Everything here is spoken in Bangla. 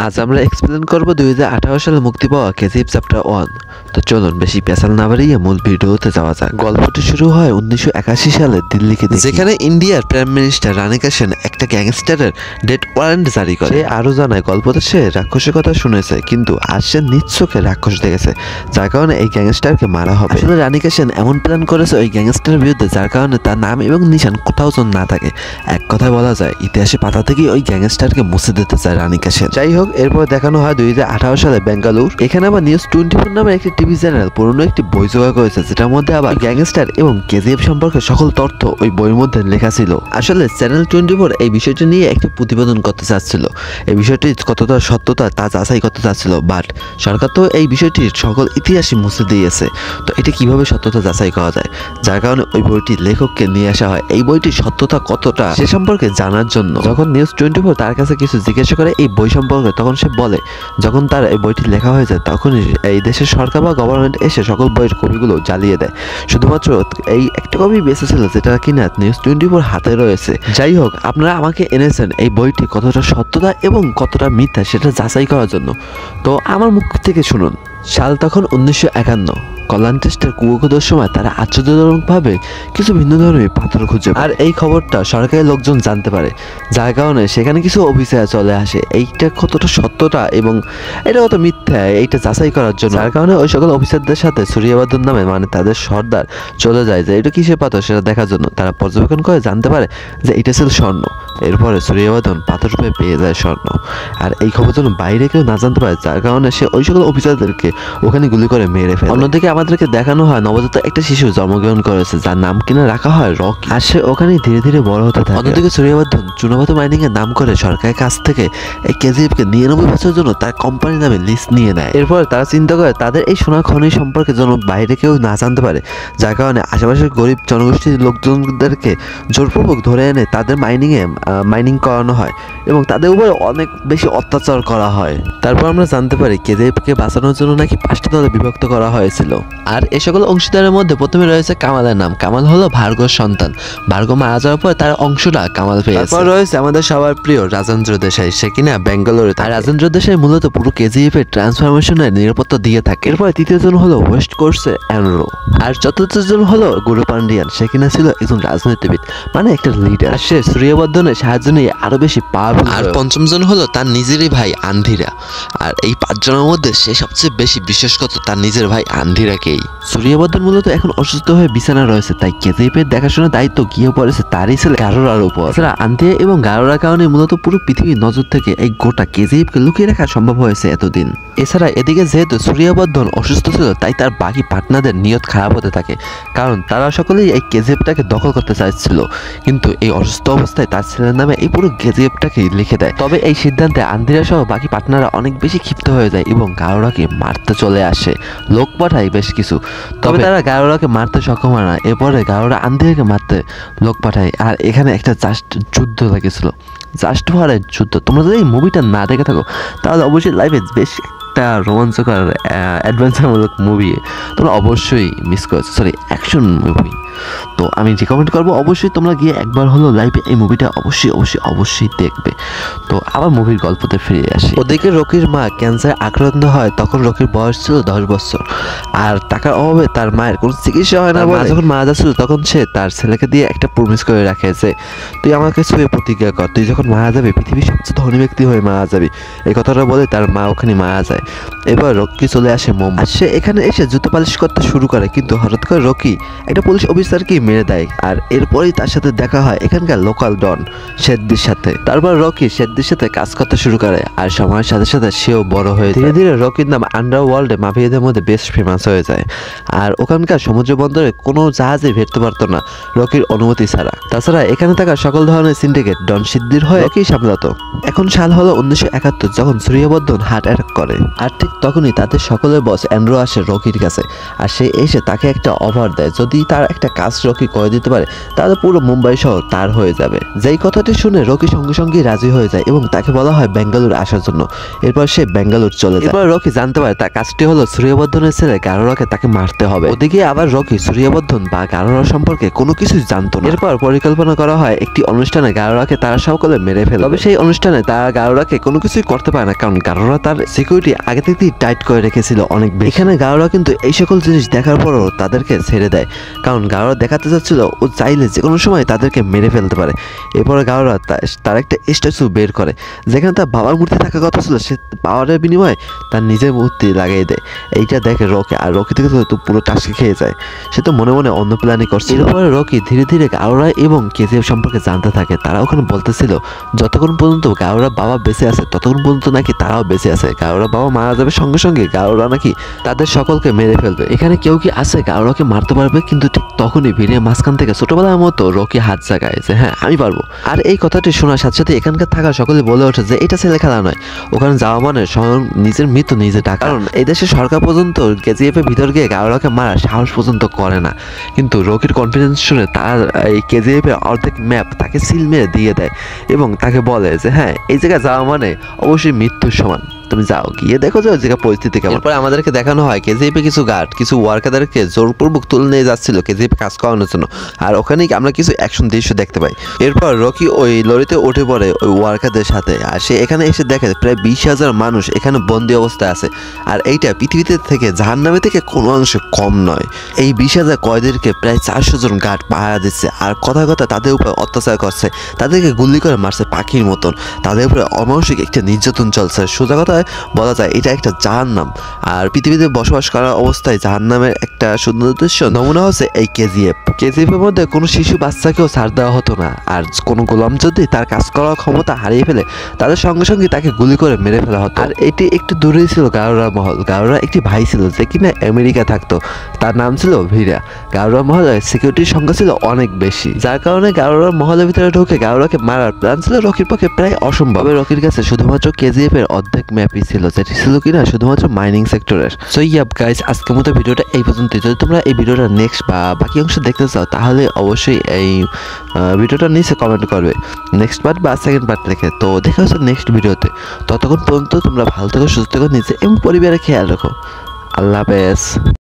আজ আমরা এক্সপ্লেন করবো 2018 সালে মুক্তি পাওয়া কেজিএফ চ্যাপ্টার 1। তো চলুন বেশি পেছাল না বাড়িয়ে মূল ভিডিওতে যাওয়া যাক। গল্পটি শুরু হয় 1981 সালে দিল্লিকে, যেখানে ইন্ডিয়ার প্রাইম মিনিস্টার রানিকা সেন একটা গ্যাংস্টারের ডেথ ওয়ারেন্ট জারি করে। সে আরো জানায় গল্পতে সে রাক্ষসের কথা শুনেছে, কিন্তু আজ সে নিজ চোখে রাক্ষস দেখেছে, যার কারণে এই গ্যাংস্টারকে মারা হবে। আসলে রানিকা সেন এমন প্ল্যান করেছে ওই গ্যাংস্টারের বিরুদ্ধে, যার কারণে তার নাম এবং নিশান কোথাও যেন না থাকে। এক কথায় বলা যায় ইতিহাসে পাতা থেকেই ওই গ্যাংস্টারকে মুছে দিতে চায় রানিকা সেন। যাই হোক, এরপর দেখানো হয় 2018 সালে বেঙ্গালুরু। এখানে আবার নিউজ 24 নামে একটি টিভি চ্যানেল পুরনো একটি বই জোগাড় করেছে, যেটার মধ্যে আবার গ্যাংস্টার এবং কেজিএফ সম্পর্কে সকল তথ্য ওই বইয়ের মধ্যে লেখা ছিল। আসলে চ্যানেল 24 এই বিষয়টি নিয়ে একটি প্রতিবেদন করতে চাচ্ছিল, এই বিষয়টি কতটা সত্যতা তা যাচাই করতে চাচ্ছিল, বাট সরকার তো এই বিষয়টির সকল ইতিহাসই মুছে দিয়েছে। তো এটি কিভাবে সত্যতা যাচাই করা যায়, যার কারণে ওই বইটি লেখককে নিয়ে আসা হয় এই বইটির সত্যতা কতটা সে সম্পর্কে জানার জন্য। যখন নিউজ 24 তার কাছে কিছু জিজ্ঞাসা করে এই বই সম্পর্কে, তখন সে বলে যখন তার এই বইটি লেখা হয়ে যায় তখন এই দেশের সরকার বা গভর্নমেন্ট এসে সকল বইয়ের কপিগুলো জ্বালিয়ে দেয়, শুধুমাত্র এই একটা কপি বেঁচে ছিল যেটা কিনা নিউজ 24 হাতে রয়েছে। যাই হোক, আপনারা আমাকে এনেছেন এই বইটি কতটা সত্যতা এবং কতটা মিথ্যা সেটা যাচাই করার জন্য। তো আমার মুখ থেকে শুনুন। সাল তখন 1951। কল্যাণ টেস্টের কুয়োখোদার সময় তারা আশ্চর্যজনকভাবে কিছু ভিন্ন ধরনের পাথর খুঁজে, আর এই খবরটা সরকারি লোকজন জানতে পারে, যার কারণে সেখানে কিছু অফিসার চলে আসে এইটা কতটা সত্যতা এবং এটা কত মিথ্যা এইটা যাচাই করার জন্য। যার কারণে ওই সকল অফিসারদের সাথে সূর্যবর্ধন নামে মানে তাদের সর্দার চলে যায় যে এটা কিসের পাথর সেটা দেখার জন্য। তারা পর্যবেক্ষণ করে জানতে পারে যে এটা ছিল স্বর্ণ। এরপরে সূর্যবর্ধন পাথর রূপে পেয়ে যায় স্বর্ণ, আর এই খবর যেন বাইরে কেউ না জানতে পারে, যার কারণে সে ওই সকল অফিসারদেরকে ওখানে গুলি করে মেরে ফেলে। অন্যদিকে আমাদেরকে দেখানো হয় নবজাত একটা শিশু জন্মগ্রহণ করেছে, যার নাম কিনা রাখা হয় রকি, আর সে ওখানে ধীরে ধীরে বড় হতে থাকে। অন্যদিকে সূর্যবর্ধন চুনাপাথর মাইনিং এর নাম করে সরকারের কাছ থেকে এই কেজিএফকে 99 বছরের জন্য তার কোম্পানির নামে লিস্ট নিয়ে নেয়। এরপর তারা চিন্তা করে তাদের এই সোনা খনি সম্পর্কে যেন বাইরে কেউ না জানতে পারে, যার কারণে আশেপাশের গরিব জনগোষ্ঠীর লোকজনদেরকে জোরপূর্বক ধরে এনে তাদের মাইনিং করানো হয় এবং তাদের উপরে অনেক বেশি অত্যাচার করা হয়। তারপর আমরা জানতে পারি কেজিএফকে বাঁচানোর জন্য নাকি 5টি দলে বিভক্ত করা হয়েছিল, আর এই সকল অংশীদারের মধ্যে প্রথমে রয়েছে কামালের নাম। কামাল হলো ভার্গর সন্তান, ভার্গ মারা যাওয়ার পর তার অংশটা কামাল পেয়েছে। তারপর রয়েছে আমাদের সবার প্রিয় রাজেন্দ্র দেশাই, সে কিনা বেঙ্গালুরু। আর রাজেন্দ্র দেশাই মূলত পুরো কেজিএফ এর ট্রান্সফরমেশনের নিরাপত্তা দিয়ে থাকে। এরপর তৃতীয়জন হলো ওয়েস্ট কোর্সে অ্যানরো, আর চতুর্থজন হলো গুরু পান্ডিয়ান, সে কিনা ছিল একজন রাজনীতিবিদ মানে একটা লিডার, সে সূর্যবর্ধনের সাহায্য নিয়ে আরো বেশি পাওয়ারফুল। আর পঞ্চমজন হলো তার নিজেরই ভাই আন্ধিরা, আর এই 5 জনের মধ্যে সে সবচেয়ে বেশি বিশ্বাস করত তার নিজের ভাই আন্ধিরাকেই। সূর্যবর্ধন মূলত এখন অসুস্থ হয়ে বিছানা রয়েছে, তাই কেজিএফ এর দেখাশোনার দায়িত্ব গিয়ে পড়েছে তারই ছেলে গারোরার উপর। এছাড়া আন্ধিরা এবং গারোরার কারণে মূলত পুরো পৃথিবীর নজর থেকে এই গোটা কেজিএফকে লুকিয়ে রাখা সম্ভব হয়েছে এতদিন। এছাড়া এদিকে যেহেতু সূর্যবর্ধন অসুস্থ ছিল, তাই তার বাকি পার্টনারদের নিয়ত খারাপ হতে থাকে, কারণ তারা সকলেই এই কেজিএফটাকে দখল করতে চাইছিল, কিন্তু এই অসুস্থ অবস্থায় তার ছেলের নামে এই পুরো কেজিএফটাকে লিখে দেয়। তবে এই সিদ্ধান্তে আন্ধিরা সহ বাকি পার্টনাররা অনেক বেশি ক্ষিপ্ত হয়ে যায় এবং গারোরাকে মারতে চলে আসে, লোক পাঠায় বেশ কিছু, তবে তারা গারোরাকে মারতে সক্ষম হয় না। এরপরে গারোরা আন্ধিরাকে মারতে লোক পাঠায়, আর এখানে একটা জাস্ট যুদ্ধ লেগেছিল, জাস্ট ফরের যুদ্ধ। তোমরা যদি এই মুভিটা না দেখে থাকো তাহলে অবশ্যই লাইফে বেশ একটা রোমাঞ্চকর অ্যাডভেঞ্চারমূলক মুভি তোমরা অবশ্যই মিস করেছো, সরি অ্যাকশন মুভি। তো আমি রিকমেন্ড করবো অবশ্যই তোমরা গিয়ে একবার হলো লাইভে এই মুভিটা অবশ্যই দেখবে। তো আবার মুভির গল্পতে ফিরে আসি। ওদিকে রকির মা ক্যান্সারে আক্রান্ত হয়, তখন রকির বয়স ছিল 10 বছর, আর টাকার অভাবে তার মায়ের কোনো চিকিৎসা হয় না। মা যখন মারা যাচ্ছিল তখন সে তার ছেলেকে দিয়ে একটা প্রমিস করে রাখে যে তুই আমাকে ছুঁয়ে প্রতিজ্ঞা কর, তুই যখন মারা যাবে পৃথিবীর সবচেয়ে ধনী ব্যক্তি হয়ে মারা যাবি। এই কথাটা বলে তার মা ওখানে মারা যায়। এবার রকি চলে আসে আর সে এখানে এসে জুতো পালিশ করতে শুরু করে, কিন্তু হঠাৎ করে রকি একটা পুলিশ অফিসারকে মেরে দেয়, আর এরপরেই তার সাথে দেখা হয় এখানকার লোকাল ডন শেদ্দির সাথে। তারপর রকি শেদ্দির সাথে কাজ করতে শুরু করে, আর সময়ের সাথে সাথে সেও বড় হয়ে ধীরে ধীরে রকির নাম আন্ডারওয়ার্ল্ডে মাফিয়াদের মধ্যে বেশ ফেমাস হয়ে যায়, আর ওখানকার সমুদ্র বন্দরে কোনো জাহাজে ভিড়তে পারতো না রকির অনুমতি ছাড়া। তাছাড়া এখানে থাকা সকল ধরনের সিন্ডিকেট ডন সিদ্দির হয়ে রকি সামলাতো। এখন সাল হলো 1971, যখন সূর্যবর্ধন হার্ট অ্যাটাক করে। আর ঠিক তখনই তাদের সকলের বস অ্যান্ড্রু আসে রকির কাছে, আর সে এসে তাকে একটা অফার দেয়, যদি তার একটা কাজ রকি করে দিতে পারে তাহলে পুরো মুম্বাই শহর তার হয়ে যাবে। যেই কথাটি শুনে রকি সঙ্গে সঙ্গে রাজি হয়ে যায় এবং তাকে বলা হয় বেঙ্গালুরু আসার জন্য। এরপর সে বেঙ্গালুরু চলে যায়। এরপর রকি জানতে পারে তার কাজটি হলো সূর্যবর্ধনের ছেলে গারোরাকে তাকে মারতে হবে। ওদিকে আবার রকি সূর্যবর্ধন বা গারোরা সম্পর্কে কোনো কিছুই জানতো না। এরপর পরিকল্পনা করা হয় একটি অনুষ্ঠানে গারোরাকে তারা সকলে মেরে ফেলে। তবে সেই অনুষ্ঠানে তারা গারোরাকে কোনো কিছুই করতে পারে না, কারণ গারোরা তার সিকিউরিটি আগে থেকেই টাইট করে রেখেছিল অনেক বেশি। এখানে গারোরা কিন্তু এই সকল জিনিস দেখার পরও তাদেরকে ছেড়ে দেয়, কারণ গারোরা দেখাতে চাচ্ছিল ও চাইলে যে কোনো সময় তাদেরকে মেরে ফেলতে পারে। এরপরে গারোরা তার একটা স্ট্যাচু বের করে, যেখানে তার বাবার মূর্তি থাকার কথা ছিল, সে পাওয়ারের বিনিময়ে তার নিজের মূর্তি লাগিয়ে দেয়। এইটা দেখে রকি, আর রকি থেকে তো পুরো টাস্কি খেয়ে যায়। সে তো মনে মনে অন্য প্ল্যানই করছে। এরপরে রকি ধীরে ধীরে গারোরা এবং কেজিএফ সম্পর্কে জানতে থাকে। তারা ওখানে বলতেছিল যতক্ষণ পর্যন্ত গারোরা বাবা বেঁচে আছে ততক্ষণ পর্যন্ত নাকি তারাও বেঁচে আছে। গারোরা বাবা মারা যাবে সঙ্গে সঙ্গে গারোরা নাকি তাদের সকলকে মেরে ফেলবে। এখানে কেউ কি আছে গারোরাকে মারতে পারবে? কিন্তু ঠিক তখনই ভিড়ের মাঝখান থেকে ছোটবেলার মতো রকি হাত জাগায় যে হ্যাঁ আমি পারবো। আর এই কথাটি শোনার সাথে সাথে এখানকার থাকা সকলে বলে ওঠে যে এটা ছেলে খেলা নয়, ওখানে যাওয়া মানে স্বয়ং নিজের মৃত্যু নিজে ডাকা। কারণ এই দেশে সরকার পর্যন্ত কেজিএফ এর ভিতর গিয়ে গারোরাকে মারা সাহস পর্যন্ত করে না। কিন্তু রকির কনফিডেন্স শুনে তার এই কেজিএফ এর অর্ধেক ম্যাপ তাকে সিল মেরে দিয়ে দেয় এবং তাকে বলে যে হ্যাঁ এই জায়গায় যাওয়া মানে অবশ্যই মৃত্যুর সমান, তুমি যাও গিয়ে দেখো যে ওই জায়গায় পরিস্থিতি কেমন। এরপরে আমাদেরকে দেখানো হয় কেজিএফে কিছু গার্ড কিছু ওয়ার্কারদেরকে জোরপূর্বক তুলে নিয়ে যাচ্ছিল কেজিএফে কাজ করানোর জন্য, আর ওখানেই আমরা কিছু অ্যাকশন দৃশ্য দেখতে পাই। এরপর রকি ওই লরিতে উঠে পড়ে ওই ওয়ার্কারদের সাথে, আর সে এখানে এসে দেখে প্রায় 20,000 মানুষ এখানে বন্দী অবস্থায় আছে। আর এইটা পৃথিবীতে থেকে জাহান্নামে থেকে কোনো অংশে কম নয়। এই 20,000 কয়েদিদেরকে প্রায় 400 জন গার্ড পাহারা দিচ্ছে, আর কথা কথা তাদের উপর অত্যাচার করছে, তাদেরকে গুলি করে মারছে পাখির মতন, তাদের উপরে অমানসিক একটা নির্যাতন চলছে। সোজা কথা বলা যায় এটা একটা জাহান্নাম। আর পৃথিবীতে বসবাস করার অবস্থায় জাহান্নামের একটা সুনির্দিষ্ট নমুনা হচ্ছে এই কেজিএফ এর মধ্যে কোনো শিশু বাচ্চাকেও ছাড় দেওয়া হতো না। আর কোনো গোলাম যদি তার কাজ করার ক্ষমতা হারিয়ে ফেলে তাদের সঙ্গে সঙ্গে তাকে গুলি করে মেরে ফেলা হতো। আর এটি একটু দূরেই ছিল গারোরা মহল। গারোরা একটি ভাই ছিল যে কিনা আমেরিকা থাকতো, তার নাম ছিল ভীরা। গারোরা মহলের সিকিউরিটির সংখ্যা ছিল অনেক বেশি, যার কারণে গারোরা মহলের ভিতরে ঢুকে গারোরাকে মারার প্ল্যান ছিল রকির পক্ষে প্রায় অসম্ভব। রকির কাছে শুধুমাত্র কেজিএফ এর অর্ধেক ম্যাপই ছিল, যেটি ছিল কিনা শুধুমাত্র মাইনিং সেক্টরের। সো ইয়াপ গাইস, আজকের মতো ভিডিওটা এই পর্যন্তই। যদি তোমরা এই ভিডিওটা নেক্সট বা বাকি অংশ দেখতে চাও তাহলে অবশ্যই এই ভিডিওটা নিচে কমেন্ট করবে নেক্সট পার্ট বা সেকেন্ড পার্ট লিখে। তো দেখা হচ্ছে নেক্সট ভিডিওতে। ততক্ষণ পর্যন্ত তোমরা ভালো থেকো, সুস্থ থেকো, নিজে এবং পরিবারের খেয়াল রাখো। আল্লাহ হাফেজ।